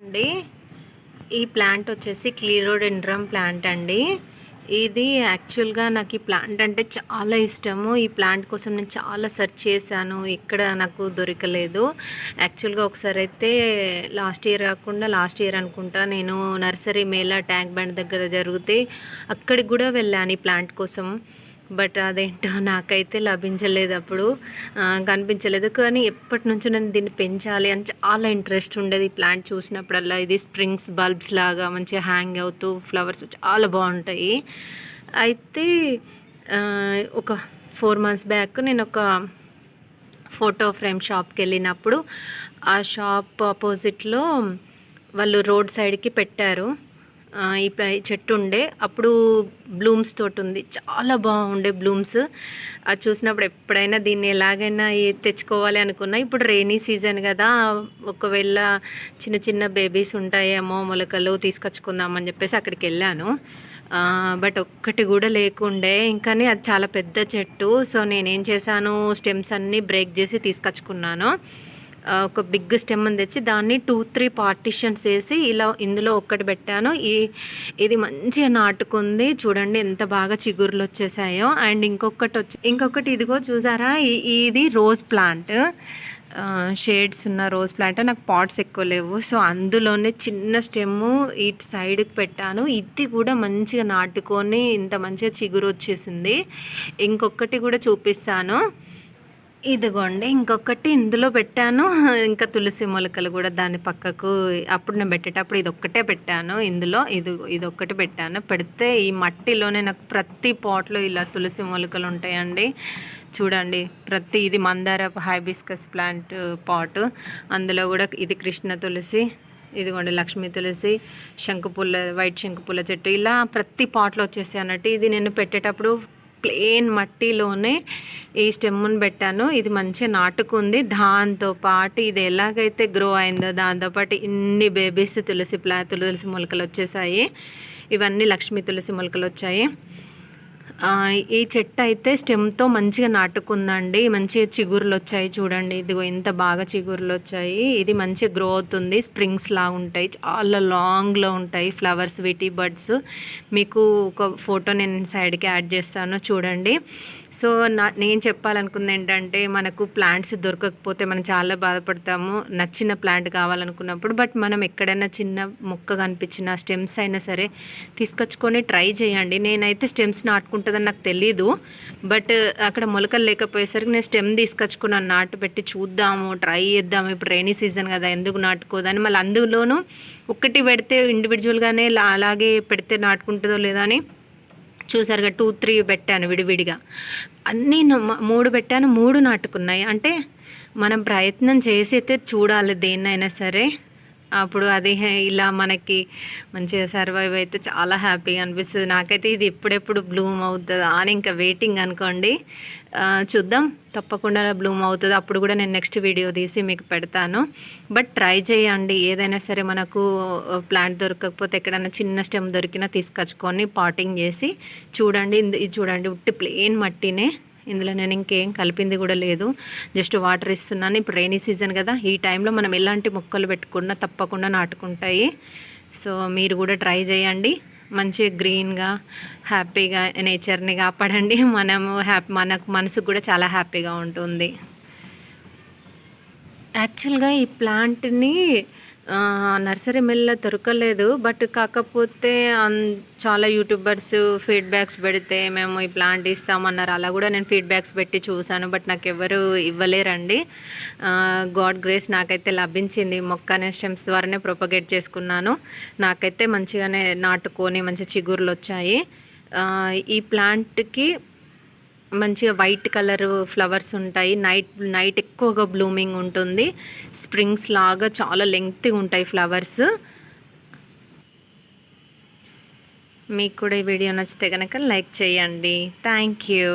అండి ఈ ప్లాంట్ వచ్చేసి క్లీరోడెండ్రమ్ ప్లాంట్ అండి. ఇది యాక్చువల్గా నాకు ఈ ప్లాంట్ అంటే చాలా ఇష్టము. ఈ ప్లాంట్ కోసం నేను చాలా సెర్చ్ చేశాను, ఇక్కడ నాకు దొరకలేదు. యాక్చువల్గా ఒకసారి అయితే లాస్ట్ ఇయర్ అనుకుంటా, నేను నర్సరీ మేళా ట్యాంక్ బండ్ దగ్గర జరిగితే అక్కడికి కూడా వెళ్ళాను ఈ ప్లాంట్ కోసం. బట్ అదేంటో నాకైతే లభించలేదు, అప్పుడు కనిపించలేదు. కానీ ఎప్పటి నుంచో నేను దీన్ని పెంచాలి అని చాలా ఇంట్రెస్ట్ ఉండేది. ఈ ప్లాంట్ చూసినప్పుడల్లా ఇది స్ప్రింగ్స్ బల్బ్స్ లాగా మంచిగా హ్యాంగ్ అవుతూ ఫ్లవర్స్ చాలా బాగుంటాయి. అయితే ఒక 4 months బ్యాక్ నేను ఒక ఫోటో ఫ్రేమ్ షాప్కి వెళ్ళినప్పుడు ఆ షాప్ ఆపోజిట్లో వాళ్ళు రోడ్ సైడ్కి పెట్టారు. ఈ చెట్టు ఉండే అప్పుడు బ్లూమ్స్ తోటి ఉంది, చాలా బాగుండే బ్లూమ్స్. అది చూసినప్పుడు ఎప్పుడైనా దీన్ని ఎలాగైనా తెచ్చుకోవాలి అనుకున్నా. ఇప్పుడు రెయినీ సీజన్ కదా, ఒకవేళ చిన్న చిన్న బేబీస్ ఉంటాయేమో మొలకలు తీసుకొచ్చుకుందామని చెప్పేసి అక్కడికి వెళ్ళాను. బట్ ఒక్కటి కూడా లేకుండే. ఇంకానే అది చాలా పెద్ద చెట్టు. సో నేనేం చేశాను, స్టెమ్స్ అన్నీ బ్రేక్ చేసి తీసుకొచ్చుకున్నాను. ఒక బిగ్ స్టెమ్ తెచ్చి దాన్ని 2-3 పార్టిషన్స్ వేసి ఇలా ఇందులో ఒక్కటి పెట్టాను. ఇది మంచిగా నాటుకుంది, చూడండి ఎంత బాగా చిగుర్లు వచ్చేసాయో. అండ్ ఇంకొకటి ఇదిగో చూసారా, ఇది రోజ్ ప్లాంట్, షేడ్స్ ఉన్న రోజ్ ప్లాంట్. నాకు పాట్స్ ఎక్కువ లేవు, సో అందులోనే చిన్న స్టెమ్ ఇటు సైడ్కి పెట్టాను. ఇది కూడా మంచిగా నాటుకొని ఇంత మంచిగా చిగురు వచ్చేసింది. ఇంకొకటి కూడా చూపిస్తాను, ఇదిగోండి. ఇంకొకటి ఇందులో పెట్టాను, ఇంకా తులసి మొలకలు కూడా దాని పక్కకు. అప్పుడు నేను పెట్టేటప్పుడు ఇది ఒక్కటే పెట్టాను, ఇందులో ఇదొక్కటి పెట్టాను. పెడితే ఈ మట్టిలోనే నాకు ప్రతి పాట్లో ఇలా తులసి మొలకలు ఉంటాయండి. చూడండి, ఇది మందార హైబిస్కస్ ప్లాంట్ పాట్, అందులో కూడా ఇది కృష్ణ తులసి, ఇదిగోండి లక్ష్మీ తులసి, వైట్ శంకుపూల చెట్టు, ఇలా ప్రతి పాట్లో వచ్చేసాయి అన్నట్టు. ఇది నేను పెట్టేటప్పుడు ప్లెయిన్ మట్టిలోనే ఈ స్టెమ్ను పెట్టాను. ఇది మంచిగా నాటుకుంది. దాంతోపాటు ఇది ఎలాగైతే గ్రో అయిందో దాంతోపాటు ఇన్ని బేబీస్ తులసి మొలకలు వచ్చేసాయి. ఇవన్నీ లక్ష్మీ తులసి మొలకలు వచ్చాయి. ఈ చెట్టు అయితే స్టెమ్తో మంచిగా నాటుకుందండి. మంచిగా చిగుర్లు వచ్చాయి, చూడండి ఇదిగో ఎంత బాగా చిగుర్లు వచ్చాయి. ఇది మంచిగా గ్రో అవుతుంది, స్ప్రింగ్స్ లా ఉంటాయి, చాలా లాంగ్లో ఉంటాయి ఫ్లవర్స్, వీటి బడ్స్. మీకు ఒక ఫోటో నేను సైడ్కి యాడ్ చేస్తాను, చూడండి. సో నేను చెప్పాలనుకుంది ఏంటంటే, మనకు ప్లాంట్స్ దొరకకపోతే మనం చాలా బాధపడతాము, నచ్చిన ప్లాంట్ కావాలనుకున్నప్పుడు. బట్ మనం ఎక్కడైనా చిన్న మొక్క కనిపించిన స్టెమ్స్ అయినా సరే తీసుకొచ్చుకొని ట్రై చేయండి. నేనైతే స్టెమ్స్ నాటుకుంటుందని నాకు తెలీదు, బట్ అక్కడ మొలకలు లేకపోయేసరికి నేను స్టెమ్ తీసుకొచ్చుకున్నాను. నాటు పెట్టి చూద్దాము, ట్రై చేద్దాము, ఇప్పుడు రైనీ సీజన్ కదా ఎందుకు నాటుకోదని. మళ్ళీ అందులోనూ ఒక్కటి పెడితే ఇండివిజువల్గానే అలాగే పెడితే నాటుకుంటుందో లేదా అని చూసారుగా 2-3 పెట్టాను విడివిడిగా. అన్నీ 3 పెట్టాను, 3 నాటుకున్నాయి. అంటే మనం ప్రయత్నం చేసి అయితే చూడాలి దేన్నైనా సరే, అప్పుడు అది ఇలా మనకి మంచిగా సర్వైవ్ అయితే చాలా హ్యాపీగా అనిపిస్తుంది. నాకైతే ఇది ఎప్పుడెప్పుడు బ్లూమ్ అవుతుందా అని ఇంకా వెయిటింగ్ అనుకోండి. చూద్దాం, తప్పకుండా బ్లూమ్ అవుతుంది. అప్పుడు కూడా నేను నెక్స్ట్ వీడియో తీసి మీకు పెడతాను. బట్ ట్రై చేయండి, ఏదైనా సరే మనకు ప్లాంట్ దొరకకపోతే ఎక్కడైనా చిన్న స్టెమ్ దొరికినా తీసుకొచ్చుకొని పాటింగ్ చేసి చూడండి. ఇది చూడండి, ఉట్టి ప్లెయిన్ మట్టినే, ఇందులో నేను ఇంకేం కలిపింది కూడా లేదు, జస్ట్ వాటర్ ఇస్తున్నాను. ఇప్పుడు రైనీ సీజన్ కదా, ఈ టైంలో మనం ఎలాంటి మొక్కలు పెట్టుకున్నా తప్పకుండా నాటుకుంటాయి. సో మీరు కూడా ట్రై చేయండి, మంచిగా గ్రీన్గా హ్యాపీగా నేచర్ని కాపాడండి. మనకు మనసుకు కూడా చాలా హ్యాపీగా ఉంటుంది. యాక్చువల్గా ఈ ప్లాంట్ని నర్సరీ మిల్లో దొరకలేదు, బట్ కాకపోతే చాలా యూట్యూబర్స్ ఫీడ్బ్యాక్స్ పెడితే మేము ఈ ప్లాంట్ ఇస్తామన్నారు. అలా కూడా నేను ఫీడ్బ్యాక్స్ పెట్టి చూశాను, బట్ నాకు ఎవరు ఇవ్వలేరండి. గాడ్ గ్రేస్ నాకైతే లభించింది. మొక్క స్టెమ్స్ ద్వారానే ప్రొపగేట్ చేసుకున్నాను. నాకైతే మంచిగానే నాటుకొని మంచి చిగుర్లు వచ్చాయి. ఈ ప్లాంట్కి మంచిగా వైట్ కలర్ ఫ్లవర్స్ ఉంటాయి, నైట్ ఎక్కువగా బ్లూమింగ్ ఉంటుంది, స్ప్రింగ్స్ లాగా చాలా లెంగ్త్గా ఉంటాయి ఫ్లవర్స్. మీకు కూడా ఈ వీడియో నచ్చితే కనుక లైక్ చేయండి. Thank you.